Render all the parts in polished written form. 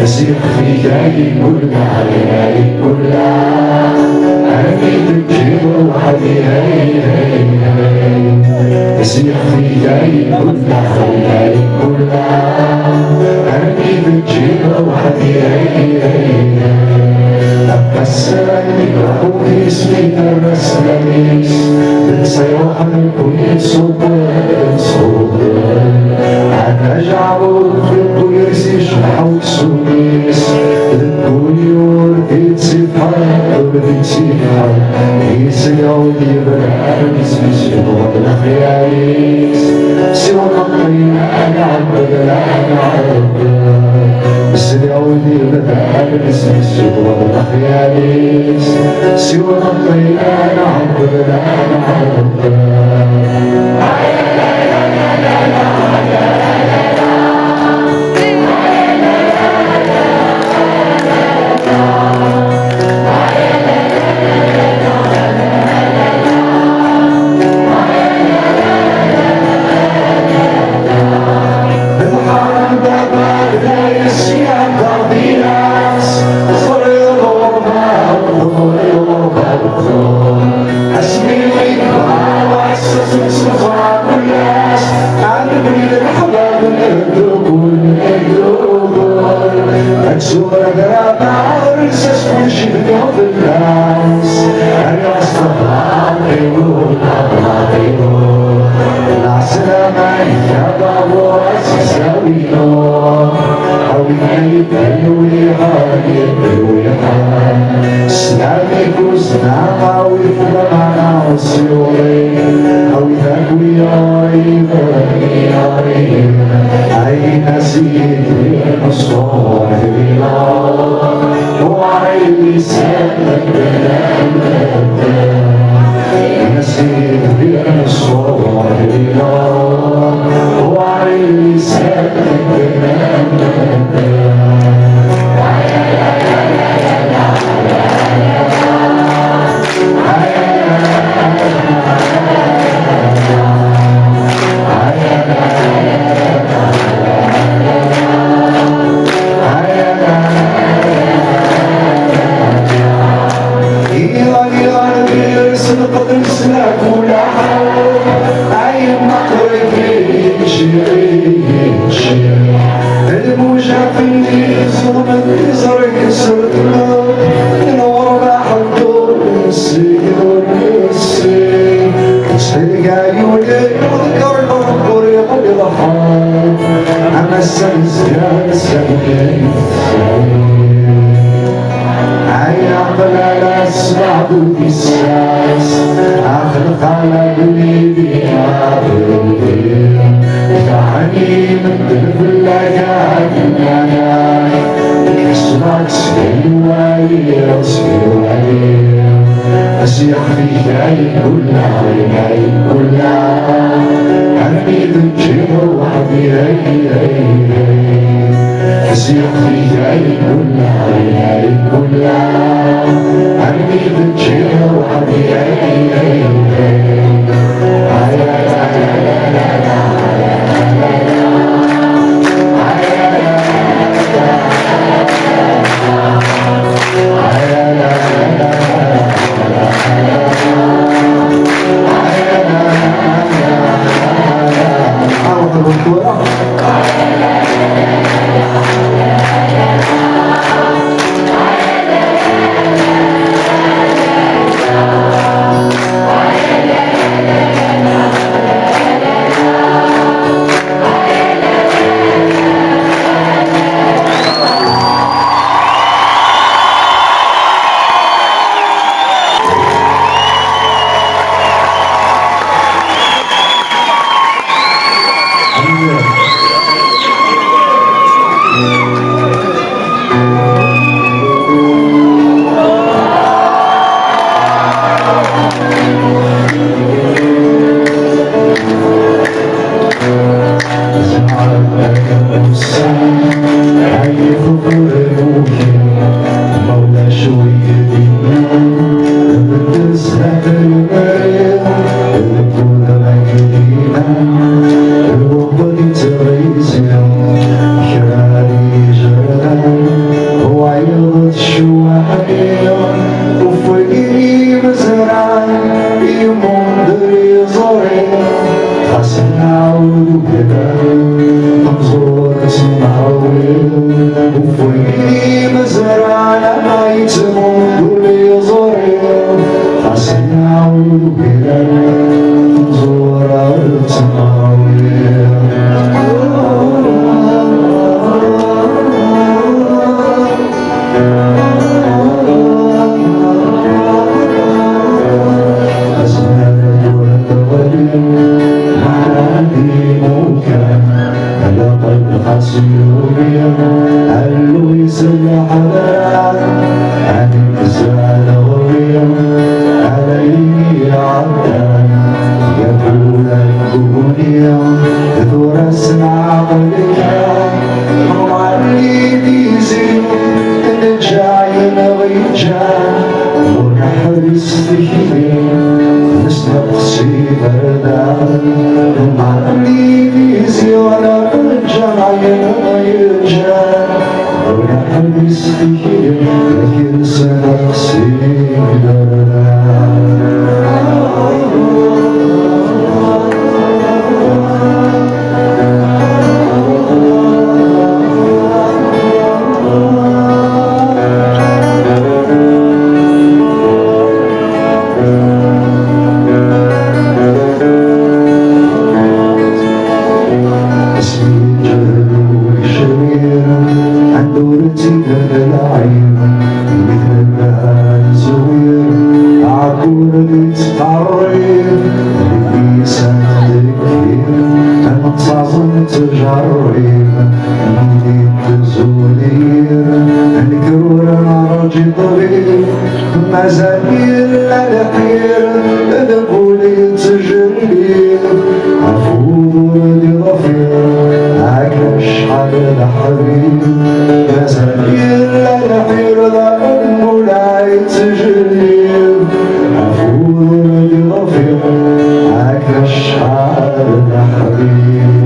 أسير في جاي كلها ليالي كلها أرمي بالجيب وحدي أسير في جاي كلها ليالي كلها أرمي بالجيب وحدي أبسرني وأخوي اسمي الرسلميس سيوحل كل صبر أنا جعبر في الطيرس شحو سوميس الكوليور تيتسيفر تيتسيفر يسيعودي برامس بسيطور الخياليس سوى نقينا أنا عبد أنا عبد سيعودي برامس بسيطور الخياليس سوى نقينا أنا عبد أنا عبد Teresa وفوقي مزرعة ما يتمون ولي زوري حسنا وبلا زورا تماوي قالوا يسمع حضرات عن النساء الغوية علي عدان يقول الدنيا ذور اسمع قلبك وعلي يزيد الجاي نغيجان ونحبس فيه نستقصي بردان وعلي يزيد الجاي نغيجان ونحبس فيه لكن سنقصي بردان مزامير الأخير نقول تجري عفو ردي ضفير عكش على الحبيب مزامير الأخير نقول تجري عفو ردي ضفير عكش على الحبيب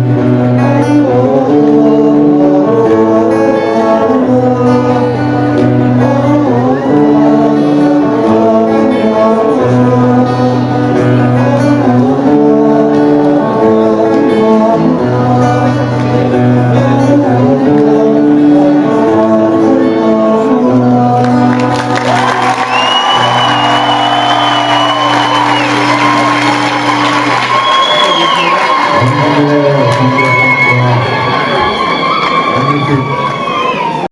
Thank you.